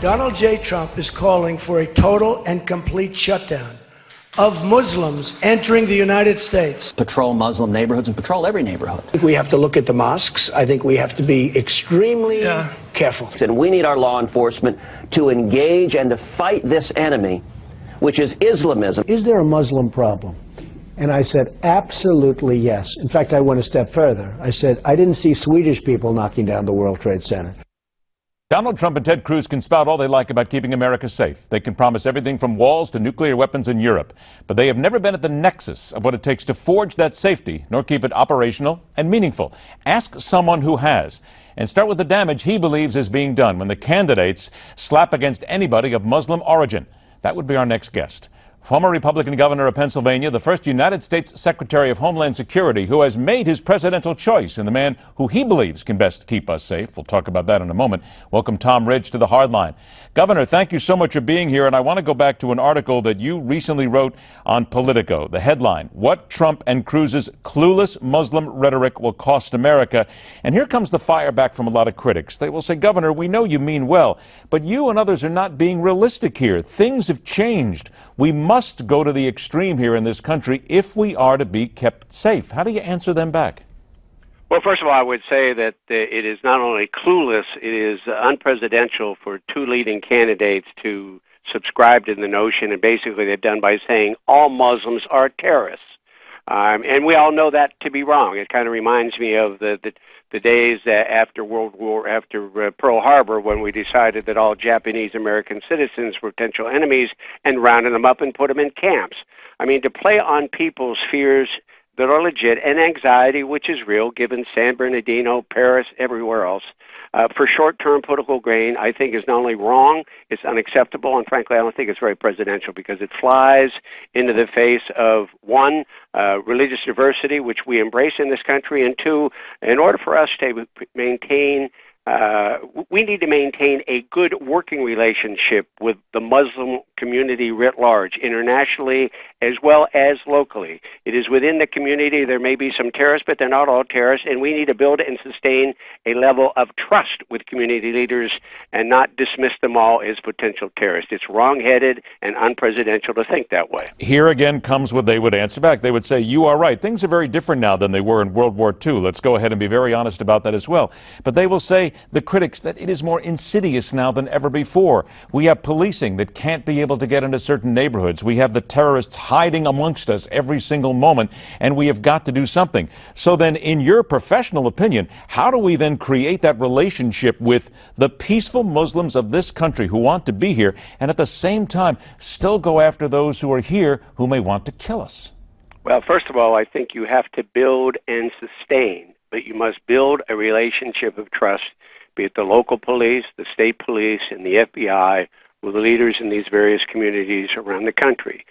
Donald J. Trump is calling for a total and complete shutdown of Muslims entering the United States. Patrol Muslim neighborhoods and patrol every neighborhood. I think we have to look at the mosques. I think we have to be extremely careful. And we need our law enforcement to engage and to fight this enemy, which is Islamism. Is there a Muslim problem? And I said, absolutely yes. In fact, I went a step further. I said, I didn't see Swedish people knocking down the World Trade Center. Donald Trump and Ted Cruz can spout all they like about keeping America safe. They can promise everything from walls to nuclear weapons in Europe. But they have never been at the nexus of what it takes to forge that safety, nor keep it operational and meaningful. Ask someone who has. And start with the damage he believes is being done when the candidates slap against anybody of Muslim origin. That would be our next guest. Former Republican governor of Pennsylvania, the first United States Secretary of Homeland Security, who has made his presidential choice in the man who he believes can best keep us safe. We'll talk about that in a moment. Welcome Tom Ridge to the Hardline. Governor, thank you so much for being here. And I want to go back to an article that you recently wrote on Politico. The headline, What Trump and Cruz's Clueless Muslim Rhetoric Will Cost America. And here comes the fire back from a lot of critics. They will say, Governor, we know you mean well, but you and others are not being realistic here. Things have changed. We must go to the extreme here in this country if we are to be kept safe. How do you answer them back? Well, first of all, I would say that it is not only clueless, it is unpresidential for two leading candidates to subscribe to the notion, and basically they've done by saying all Muslims are terrorists. And we all know that to be wrong. It kind of reminds me of the days after Pearl Harbor, when we decided that all Japanese American citizens were potential enemies and rounded them up and put them in camps. I mean, to play on people's fears that are legit and anxiety, which is real, given San Bernardino, Paris, everywhere else, for short-term political gain, I think is not only wrong, it's unacceptable, and frankly, I don't think it's very presidential because it flies into the face of, one, religious diversity, which we embrace in this country, and two, in order for us to maintain we need to maintain a good working relationship with the Muslim community writ large, internationally as well as locally. It is within the community. There may be some terrorists, but they're not all terrorists, and we need to build and sustain a level of trust with community leaders and not dismiss them all as potential terrorists. It's wrong-headed and unpresidential to think that way. Here again comes what they would answer back. They would say, you are right. Things are very different now than they were in World War II. Let's go ahead and be very honest about that as well. But they will say, the critics, that it is more insidious now than ever before. We have policing that can't be able to get into certain neighborhoods. We have the terrorists hiding amongst us every single moment, and we have got to do something. So then, in your professional opinion, how do we then create that relationship with the peaceful Muslims of this country who want to be here, and at the same time still go after those who are here who may want to kill us? Well, first of all, I think you have to build and sustain, but you must build a relationship of trust, be it the local police, the state police, and the FBI, with the leaders in these various communities around the country.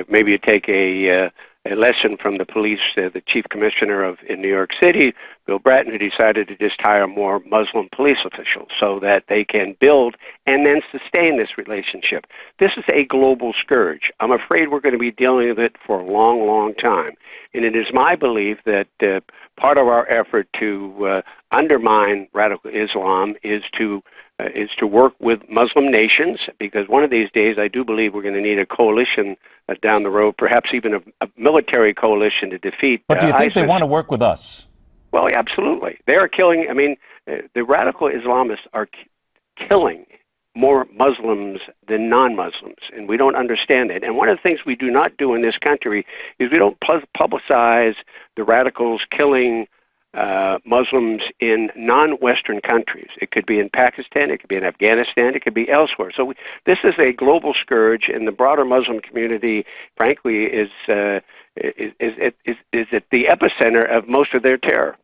Maybe you take a lesson from the police, the chief commissioner in New York City, Bill Bratton, who decided to just hire more Muslim police officials so that they can build and then sustain this relationship. This is a global scourge. I'm afraid we're going to be dealing with it for a long, long time. And it is my belief that part of our effort to undermine radical Islam is to work with Muslim nations, because one of these days I do believe we're going to need a coalition down the road, perhaps even a military coalition to defeat But do you think ISIS. they want to work with us? Well, absolutely. They are killing, I mean, the radical Islamists are killing more Muslims than non-Muslims, and we don't understand it. And one of the things we do not do in this country is we don't publicize the radicals killing Muslims in non-Western countries. It could be in Pakistan, it could be in Afghanistan, it could be elsewhere. So this is a global scourge, and the broader Muslim community, frankly, is at the epicenter of most of their terror.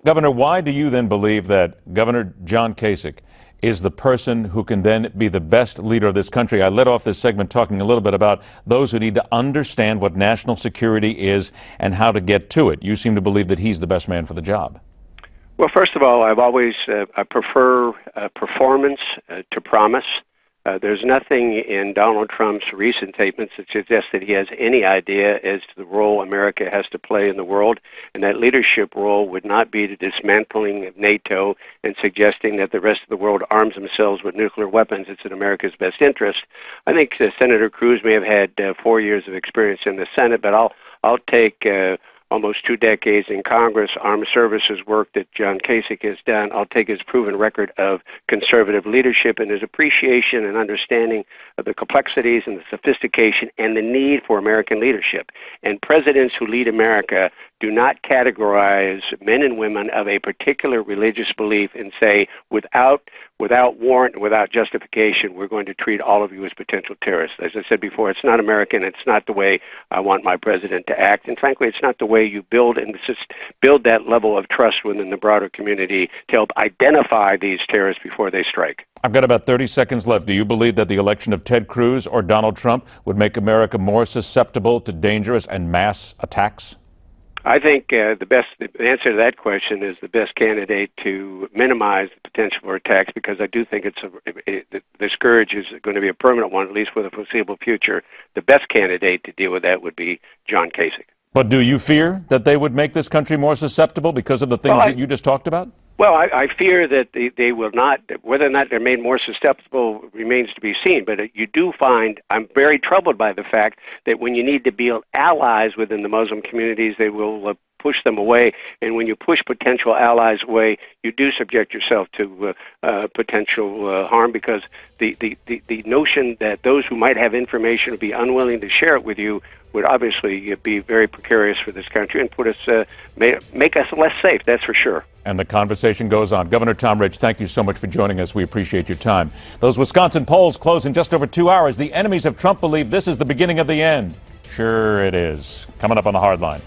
Governor, why do you then believe that Governor John Kasich is the person who can then be the best leader of this country? I led off this segment talking a little bit about those who need to understand what national security is and how to get to it. You seem to believe that he's the best man for the job. Well, first of all, I've always I prefer performance to promise. There's nothing in Donald Trump's recent statements that suggests that he has any idea as to the role America has to play in the world, and that leadership role would not be the dismantling of NATO and suggesting that the rest of the world arms themselves with nuclear weapons. It's in America's best interest. I think Senator Cruz may have had 4 years of experience in the Senate, but I'll take almost 2 decades in Congress, armed services work that John Kasich has done. I'll take his proven record of conservative leadership and his appreciation and understanding of the complexities and the sophistication and the need for American leadership. And presidents who lead America do not categorize men and women of a particular religious belief and say, without warrant, without justification, we're going to treat all of you as potential terrorists. As I said before, it's not American. It's not the way I want my president to act. And frankly, it's not the way you build that level of trust within the broader community to help identify these terrorists before they strike. I've got about 30 seconds left. Do you believe that the election of Ted Cruz or Donald Trump would make America more susceptible to dangerous and mass attacks? I think the answer to that question is the best candidate to minimize the potential for attacks, because I do think the scourge is going to be a permanent one, at least for the foreseeable future. The best candidate to deal with that would be John Kasich. But do you fear that they would make this country more susceptible because of the things that you just talked about? Well, I fear that they will not. Whether or not they're made more susceptible remains to be seen. But you do find, I'm very troubled by the fact that when you need to build allies within the Muslim communities, they will push them away. And when you push potential allies away, you do subject yourself to potential harm, because the notion that those who might have information would be unwilling to share it with you would obviously be very precarious for this country and put us make us less safe, that's for sure. And the conversation goes on. Governor Tom Ridge, thank you so much for joining us. We appreciate your time. Those Wisconsin polls close in just over 2 hours. The enemies of Trump believe this is the beginning of the end. Sure it is. Coming up on The Hard Line.